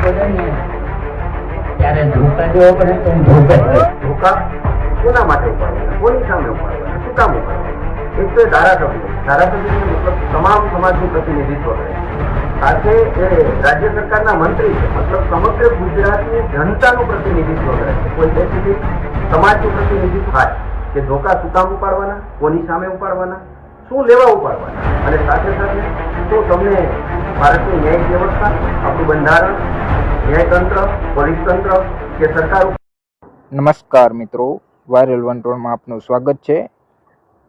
બોલે ને ત્યારે ધોકા જેવો પડે તો હું ધોકા ધોકા કોના માટે ઉપાડવાના, કોની સામે ઉપાડવાના, શું કામ ઉપાડવાના? એક તો ધારાસભ્ય મતલબ તમામ સમાજનું પ્રતિનિધિત્વ કરે છે, સાથે એ રાજ્ય સરકારના મંત્રી છે, મતલબ સમગ્ર ગુજરાતની જનતાનું પ્રતિનિધિત્વ કરે છે. કોઈ સ્પેસિફિક સમાજનું પ્રતિનિધિત્વ થાય કે ધોકા શું કામ ઉપાડવાના, કોની સામે ઉપાડવાના, શું લેવા ઉપાડવાના, અને સાથે સાથે શું તમને ભારતની ન્યાયિક વ્યવસ્થા, આપણું બંધારણ, ન્યાયતંત્ર, પોલીસ તંત્ર કે સરકાર. નમસ્કાર મિત્રો, વાયરલ વંટોળમાં આપનું સ્વાગત છે.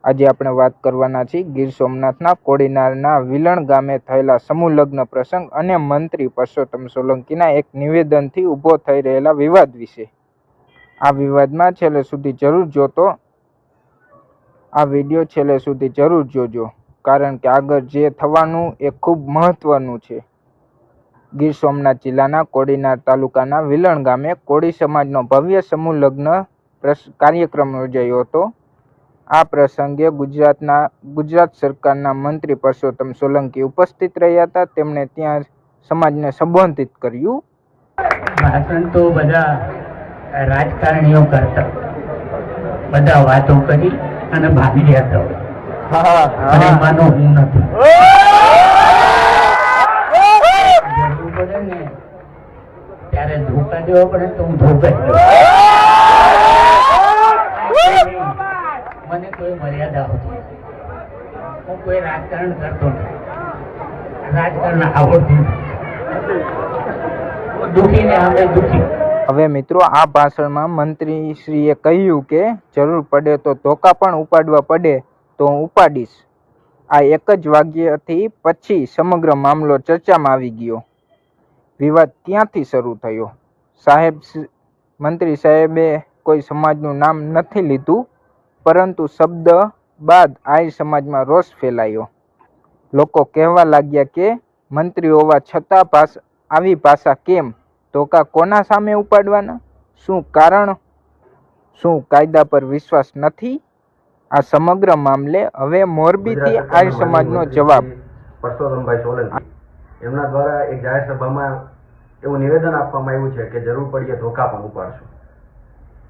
આજે આપણે વાત કરવાના છીએ ગીર સોમનાથના કોડીનારના વિલણ ગામે થયેલા સમૂહ લગ્ન પ્રસંગ અને મંત્રી પરસોત્તમ સોલંકીના એક નિવેદનથી ઊભો થઈ રહેલા વિવાદ વિશે. આ વિવાદમાં છેલ્લે સુધી જરૂર જોતો આ વિડીયો છેલ્લે સુધી જરૂર જોજો, કારણ કે આગળ જે થવાનું એ ખૂબ મહત્વનું છે. ગીર સોમનાથ જિલ્લાના કોડીનાર તાલુકાના વિલણ ગામે કોળી સમાજનો ભવ્ય સમૂહ લગ્ન કાર્યક્રમ યોજાયો હતો. આ પ્રસંગે ગુજરાત સરકારના મંત્રી પરસોત્તમ સોલંકી ઉપસ્થિત રહ્યા હતા. તેમણે ત્યાં સમાજને સંબોધિત કર્યું. ભાષણ તો બધા રાજકારણીઓ કરતા, બધા વાતો કરી અને ભાગી ગયા હતા, અને માનો હું નથી. જરૂર પડે ને ત્યારે ધોકા જેવો પડે તો હું ધોકા મને કોઈ મર્યાદા હોતી, હું કોઈ રાજકારણ કરતો નથી, રાજકારણ આવડતું દુઃખી ને અમે દુઃખી. હવે મિત્રો, આ ભાષણમાં મંત્રીશ્રીએ કહ્યું કે જરૂર પડે તો ધોકા પણ ઉપાડવા પડે તો હું ઉપાડીશ. આ એક જ વાક્યથી પછી સમગ્ર મામલો ચર્ચામાં આવી ગયો. વિવાદ ક્યાંથી શરૂ થયો? મંત્રી સાહેબે કોઈ સમાજનું નામ નથી લીધું, પરંતુ શબ્દ બાદ આહિર સમાજમાં રોષ ફેલાયો. લોકો કહેવા લાગ્યા કે મંત્રી હોવા છતાં આવી ભાષા કેમ? ધોકા કોના સામે ઉપાડવાના? શું કારણ? શું કાયદા પર વિશ્વાસ નથી? આ સમગ્ર મામલે હવે મોરબીથી આહિર સમાજનો જવાબ. પરસોત્તમભાઈ સોલંકી એમના દ્વારા એક જાહેર સભામાં એવું નિવેદન આપવામાં આવ્યું છે કે જરૂર પડીએ ધોકા પણ ઉપાડશું.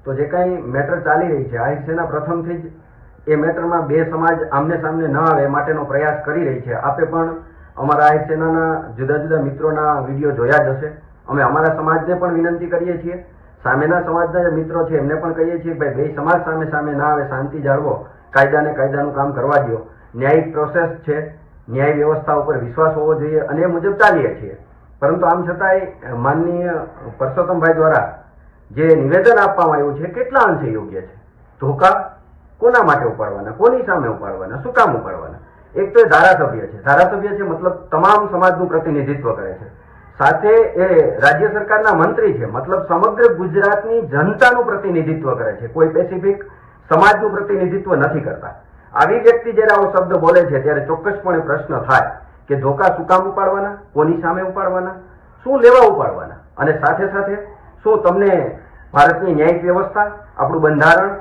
તો જે કંઈ મેટર ચાલી રહી છે, આહિર સેના પ્રથમથી જ એ મેટરમાં બે સમાજ આમને સામને ન આવે એ માટેનો પ્રયાસ કરી રહી છે. આપે પણ અમારા આહિર સેનાના જુદા જુદા મિત્રોના વિડીયો જોયા જ હશે. અમે અમારા સમાજને પણ વિનંતી કરીએ છીએ, સામેના સમાજના જે મિત્રો છે એમને પણ કહીએ છીએ કે ભાઈ બે સમાજ સામે ના આવે, શાંતિ જાળવો, કાયદાનું કામ કરવા દો, ન્યાયિક પ્રોસેસ છે, ન્યાય વ્યવસ્થા ઉપર વિશ્વાસ હોવો જોઈએ, અને એ મુજબ ચાલીએ છીએ. પરંતુ આમ છતાંય માનનીય પરસોત્તમભાઈ દ્વારા જે નિવેદન આપવામાં આવ્યું છે કેટલા અંશે યોગ્ય છે? ધોકા કોના માટે ઉપાડવાના, કોની સામે ઉપાડવાના, શું કામ ઉપાડવાના? એક તો એ ધારાસભ્ય છે મતલબ તમામ સમાજનું પ્રતિનિધિત્વ કરે છે, સાથે એ રાજ્ય સરકારના મંત્રી છે, મતલબ સમગ્ર ગુજરાતની જનતાનું પ્રતિનિધિત્વ કરે છે, કોઈ સ્પેસિફિક સમાજનું પ્રતિનિધિત્વ નથી કરતા. આવી વ્યક્તિ જ્યારે આવો શબ્દ બોલે છે ત્યારે ચોક્કસપણે પ્રશ્ન થાય કે ધોકા શું કામ ઉપાડવાના, કોની સામે ઉપાડવાના, શું લેવા ઉપાડવાના, અને સાથે સાથે શું તમને ભારતની ન્યાયિક વ્યવસ્થા, આપણું બંધારણ,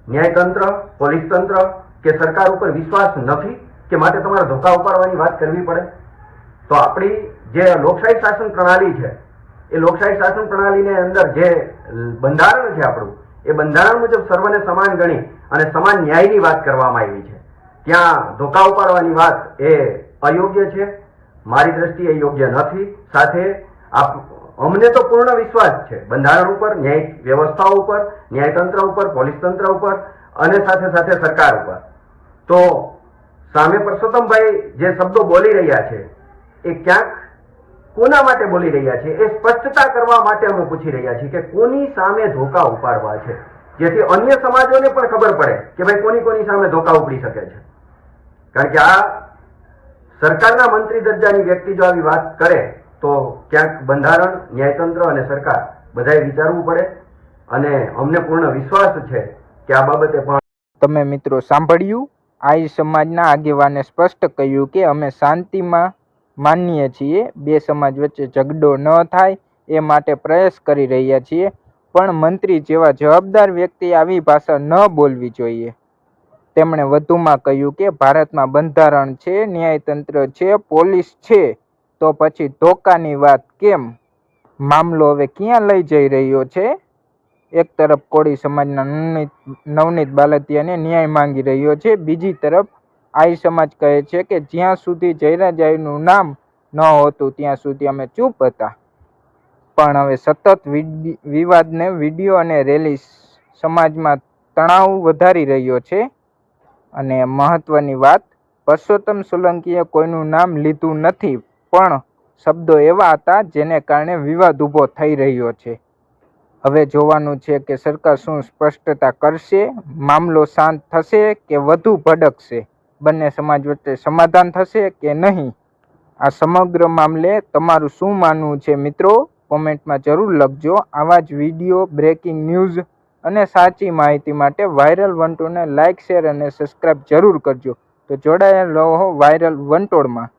ન્યાયતંત્ર, પોલીસ તંત્ર કે સરકાર ઉપર વિશ્વાસ નથી કે માટે તમારે ધોકા ઉપાડવાની વાત કરવી પડે? તો આપણી જે લોકશાહી શાસન પ્રણાલી છે, એ લોકશાહી શાસન પ્રણાલીની અંદર જે બંધારણ છે આપણું, એ બંધારણ મુજબ સર્વને સમાન ગણી અને સમાન ન્યાયની વાત કરવામાં આવી છે. ત્યાં ધોકા ઉપાડવાની વાત એ અયોગ્ય છે, મારી દ્રષ્ટિએ યોગ્ય નથી. સાથે અમને તો પૂર્ણ વિશ્વાસ છે બંધારણ ઉપર, ન્યાયિક વ્યવસ્થાઓ ઉપર, ન્યાયતંત્ર ઉપર, પોલીસ તંત્ર ઉપર અને સાથે સાથે સરકાર ઉપર. તો સામે પરસોત્તમભાઈ જે શબ્દો બોલી રહ્યા છે એ ક્યાંક કોના માટે બોલી રહ્યા છે એ સ્પષ્ટતા કરવા માટે અમે પૂછી રહ્યા છીએ કે કોની સામે ધોકા ઉપાડવા છે, જેથી અન્ય સમાજોને પણ ખબર પડે કે ભાઈ કોની સામે ધોકા ઉપડી શકે છે. કારણ કે આ સરકારના મંત્રી દરજાની વ્યક્તિ જો આવી વાત કરે તો ક્યાંક બંધારણ, ન્યાયતંત્ર અને સરકાર બધાએ વિચારવું પડે, અને અમને પૂર્ણ વિશ્વાસ છે કે આ બાબતે પણ. તમે મિત્રો સાંભળ્યું, આહિર સમાજના આગેવાને સ્પષ્ટ કહ્યું કે અમે શાંતિમાં માનીએ છીએ, બે સમાજ વચ્ચે ઝઘડો ન થાય એ માટે પ્રયાસ કરી રહ્યા છીએ, પણ મંત્રી જેવા જવાબદાર વ્યક્તિએ આવી ભાષા ન બોલવી જોઈએ. તેમણે વધુમાં કહ્યું કે ભારતમાં બંધારણ છે, ન્યાયતંત્ર છે, પોલીસ છે, તો પછી ધોકાની વાત કેમ? મામલો હવે ક્યાં લઈ જઈ રહ્યો છે? એક તરફ કોળી સમાજના નવનીત બાલતિયાને ન્યાય માંગી રહ્યો છે, બીજી તરફ આઈ સમાજ કહે છે કે જ્યાં સુધી જયરાજાઈનું નામ ન હોતું ત્યાં સુધી અમે ચૂપ હતા. પણ હવે સતત વિવાદને વિડીયો અને રેલી સમાજમાં તણાવ વધારી રહ્યો છે. અને મહત્વની વાત, પરસોત્તમ સોલંકીએ કોઈનું નામ લીધું નથી, પણ શબ્દો એવા હતા જેને કારણે વિવાદ ઊભો થઈ રહ્યો છે. હવે જોવાનું છે કે સરકાર શું સ્પષ્ટતા કરશે, મામલો શાંત થશે કે વધુ ભડકશે, બંને સમાજ વચ્ચે સમાધાન થશે કે નહીં. આ સમગ્ર મામલે તમારું શું માનવું છે મિત્રો? કોમેન્ટમાં જરૂર લખજો. આવા જ વિડીયો, બ્રેકિંગ ન્યૂઝ અને સાચી માહિતી માટે વાયરલ વંટોળને લાઇક, શેર અને સબસ્ક્રાઇબ જરૂર કરજો. તો જોડાયેલ રહો વાયરલ વંટોળમાં.